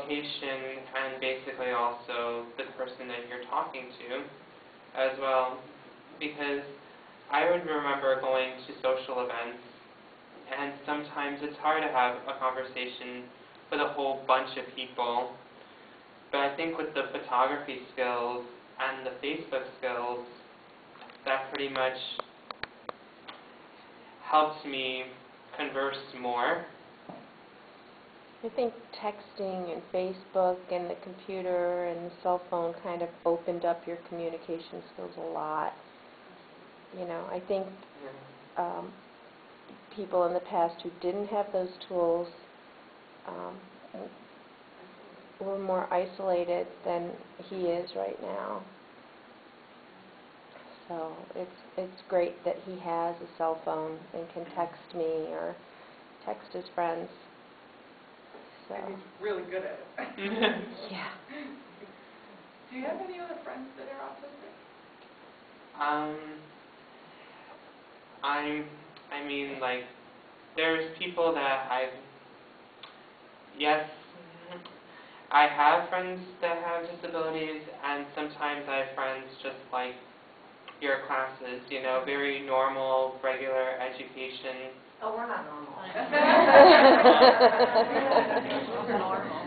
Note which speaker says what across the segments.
Speaker 1: location and basically also the person that you're talking to as well. Because I would remember going to social events, and sometimes it's hard to have a conversation with a whole bunch of people. But I think with the photography skills and the Facebook skills, that pretty much helps me converse more.
Speaker 2: I think texting and Facebook and the computer and the cell phone kind of opened up your communication skills a lot. You know, I think people in the past who didn't have those tools were more isolated than he is right now. So it's great that he has a cell phone and can text me or text his friends. So.
Speaker 3: And he's really good at it.
Speaker 2: Yeah.
Speaker 3: Do you have any other friends that are autistic?
Speaker 1: I mean, like, there's people that yes, I have friends that have disabilities, and sometimes I have friends just like your classes, you know, very normal, regular education.
Speaker 4: Oh, we're not normal.
Speaker 3: We're normal.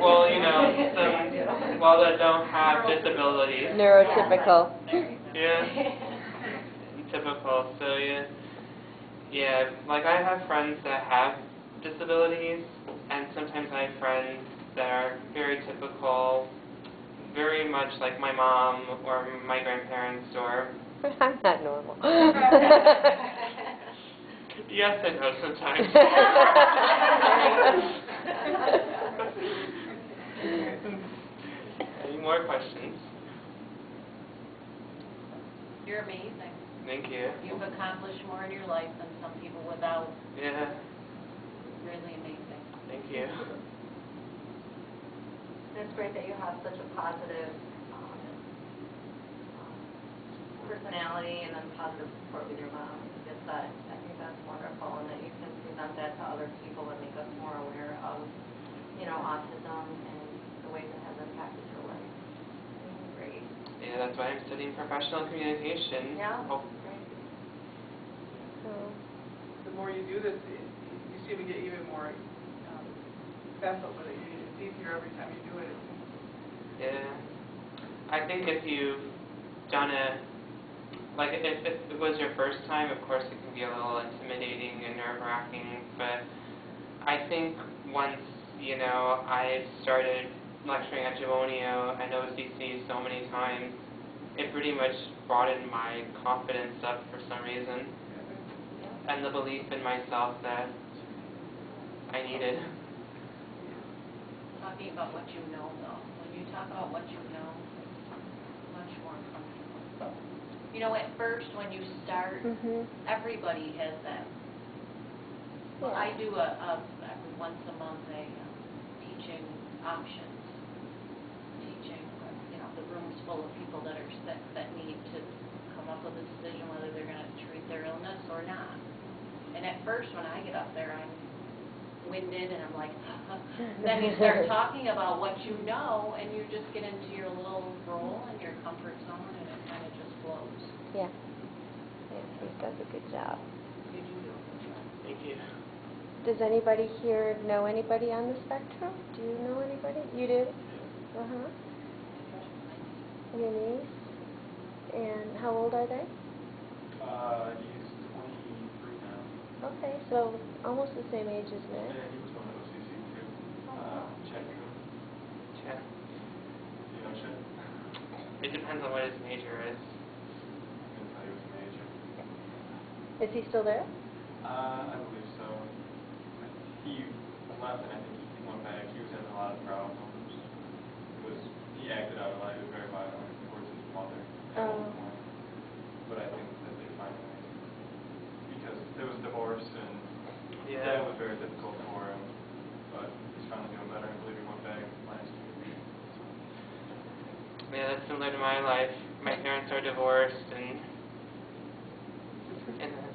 Speaker 1: Well, you know, that don't have disabilities.
Speaker 2: Neurotypical.
Speaker 1: Yeah. Typical. So yeah. Like I have friends that have disabilities, and sometimes I have friends that are very typical, very much like my mom or my grandparents or.
Speaker 2: I'm not normal.
Speaker 1: Yes, I know sometimes. Any more questions?
Speaker 4: You're amazing.
Speaker 1: Thank you.
Speaker 4: You've accomplished more in your life than some people without.
Speaker 1: Yeah.
Speaker 4: Really amazing.
Speaker 1: Thank you.
Speaker 5: It's great that you have such a positive personality and then positive support with your mom. I think that's wonderful, and that you can present that to other people and make us more aware of, you know, autism and the ways it has impacted your life. Great.
Speaker 1: Yeah, that's why I'm studying professional communication.
Speaker 5: Yeah.
Speaker 1: Oh.
Speaker 5: Great.
Speaker 3: The more you do this, you seem to get even more vessel with it. It's easier every time you do it.
Speaker 1: Yeah. I think if you've done it, like if it was your first time, of course it can be a little intimidating and nerve-wracking, but I think once, you know, I started lecturing at Javonio and OCC so many times, it pretty much broadened my confidence up for some reason, and the belief in myself that I needed.
Speaker 4: Talking about what you know, though. When you talk about what you know, much more comfortable. You know, at first when you start, everybody has that. Well, I do every once a month a teaching options. Teaching, you know, the room's full of people that are sick that need to come up with a decision whether they're going to treat their illness or not. And at first when I get up there, I'm winded and I'm like, then you start talking about what you know, and you just get into your little role and your comfort zone, and it kind of just flows.
Speaker 2: Yeah. Yeah, he does a good job.
Speaker 4: You do a good job.
Speaker 1: Thank you.
Speaker 2: Does anybody here know anybody on the spectrum? Do you know anybody? You do? Uh-huh. Your niece? And how old are they?
Speaker 6: He's 23 now.
Speaker 2: Okay, so almost the same age as Nick.
Speaker 6: Yeah, he was going to OCC too. Chet.
Speaker 1: Chet.
Speaker 6: You know Chet?
Speaker 1: It depends on what his major is.
Speaker 6: I couldn't tell you his major.
Speaker 2: Is he still there?
Speaker 6: I believe so. He left and I think he went back. He was having a lot of problems. He acted out a lot. He was very violent towards his mother at one point. But I think that they finally, because there was divorce and that was very difficult for him. But he's finally doing better. I believe he went back last year.
Speaker 1: Yeah, that's similar to my life. My parents are divorced, and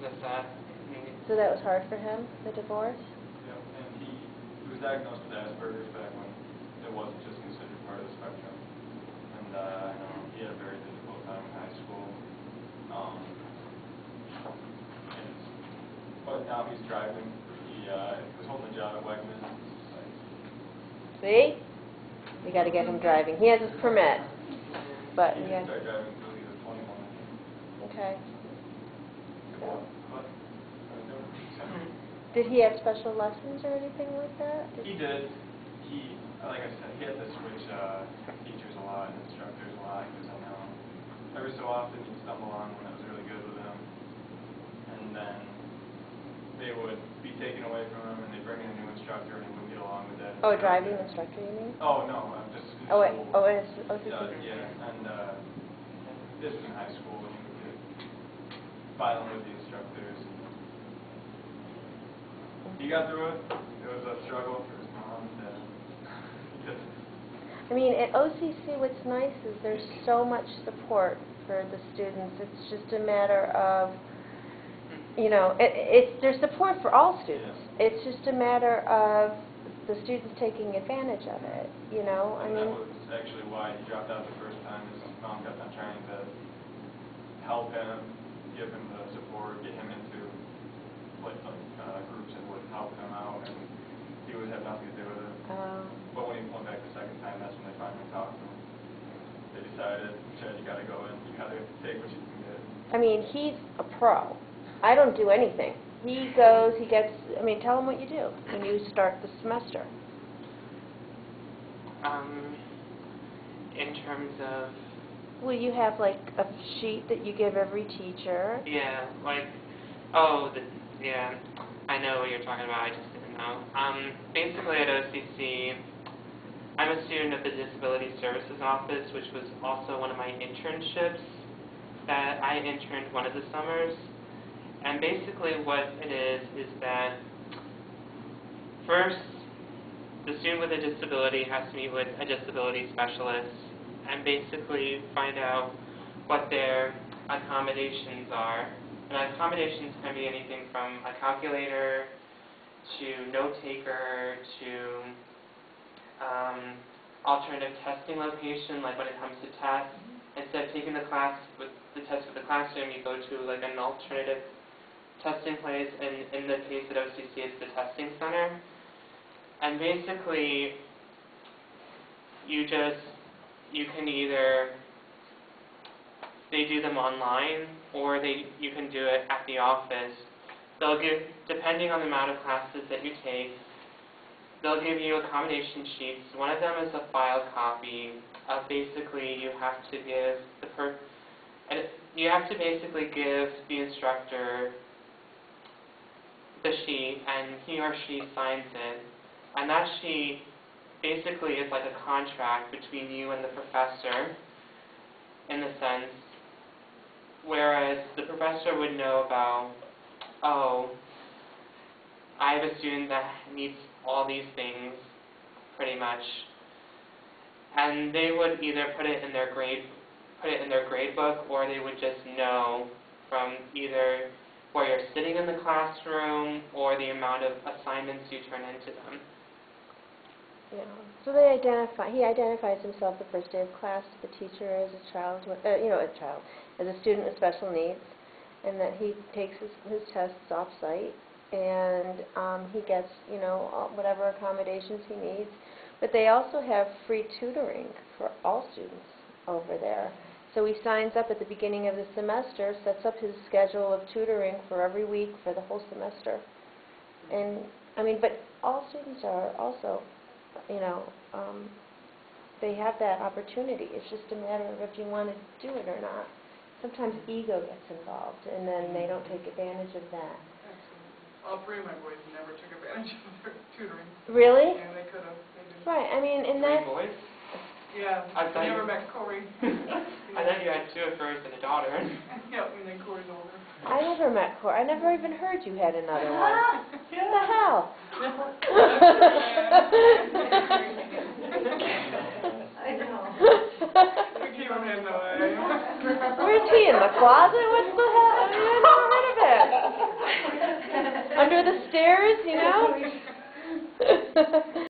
Speaker 1: that's that.
Speaker 2: So that was hard for him, the divorce?
Speaker 6: Yeah, and he was diagnosed with Asperger's back when it wasn't just considered part of the spectrum. And I know he had a very difficult time in high school. But now he's driving. He was holding a job at Wegmans.
Speaker 2: See? We got to get him driving. He has his permit, but
Speaker 6: He
Speaker 2: yeah.
Speaker 6: didn't start driving until he was 21, I think.
Speaker 2: Okay.
Speaker 6: But,
Speaker 2: Did he have special lessons or anything like that?
Speaker 6: he did. Like I said, he had to switch teachers a lot and instructors a lot because I know every so often he'd stumble on one that was really good with him, and then they would be taken away from him and they'd bring in a new instructor and he wouldn't get along with that.
Speaker 2: Oh, a driving instructor, you mean?
Speaker 6: Oh, no, I'm just in
Speaker 2: Oh,
Speaker 6: school.
Speaker 2: it's
Speaker 6: Yeah, and this was in high school when he would get violent with the instructors. He got through it. It was a struggle for his mom and dad.
Speaker 2: I mean, at OCC, what's nice is there's so much support for the students. It's just a matter of, you know, there's support for all students.
Speaker 6: Yeah.
Speaker 2: It's just a matter of the students taking advantage of it, you know? I
Speaker 6: And that
Speaker 2: mean,
Speaker 6: was actually why he dropped out the first time. His mom kept on trying to help him, give him the support, get him into groups that would help him out, and he would have nothing to do with it. But when he went back the second time, that's when they finally talked to him. They decided, Chad, you got to go in. You got to take what you can get.
Speaker 2: I mean, he's a pro. I don't do anything. He goes, he gets, I mean, tell him what you do when you start the semester.
Speaker 1: In terms of...
Speaker 2: Well, you have like a sheet that you give every teacher.
Speaker 1: Yeah, like, yeah, I know what you're talking about, I just didn't know. Basically at OCC, I'm a student of the Disability Services Office, which was also one of my internships that I interned one of the summers. And basically what it is that first, the student with a disability has to meet with a disability specialist and basically find out what their accommodations are. And accommodations can be anything from a calculator to note taker to alternative testing location, like when it comes to tests. Instead of taking the test with the classroom, you go to like an alternative testing place, and in the case at OCC, it's the testing center. And basically, you can either, they do them online, or you can do it at the office. They'll give, depending on the amount of classes that you take, they'll give you accommodation sheets. One of them is a filed copy of basically you have to give the instructor the sheet, and he or she signs it. And that sheet basically is like a contract between you and the professor, in the sense, whereas the professor would know about, oh, I have a student that needs all these things, pretty much, and they would either put it in their grade book, or they would just know from either where you're sitting in the classroom or the amount of assignments you turn into them.
Speaker 2: Yeah. So he identifies himself the first day of class to the teacher as a child, as a student with special needs, and that he takes his tests off-site, and he gets, whatever accommodations he needs. But they also have free tutoring for all students over there. So he signs up at the beginning of the semester, sets up his schedule of tutoring for every week for the whole semester. And, but all students are also, they have that opportunity. It's just a matter of if you want to do it or not. Sometimes ego gets involved, and then they don't take advantage of that.
Speaker 3: All three of my boys never took advantage of their tutoring.
Speaker 2: Really?
Speaker 3: Yeah, they could have. They didn't.
Speaker 2: Right, and
Speaker 1: Three
Speaker 2: that's...
Speaker 1: boys?
Speaker 3: Yeah,
Speaker 1: I thought
Speaker 3: I never
Speaker 1: you-
Speaker 3: met Corey.
Speaker 1: I thought you had two at first and a daughter.
Speaker 3: Yep, and then Corey's older.
Speaker 2: I never met Courgi. I never even heard you had another one. What the hell?
Speaker 5: I know.
Speaker 3: We keep him in the way.
Speaker 2: Where's he, in the closet? What the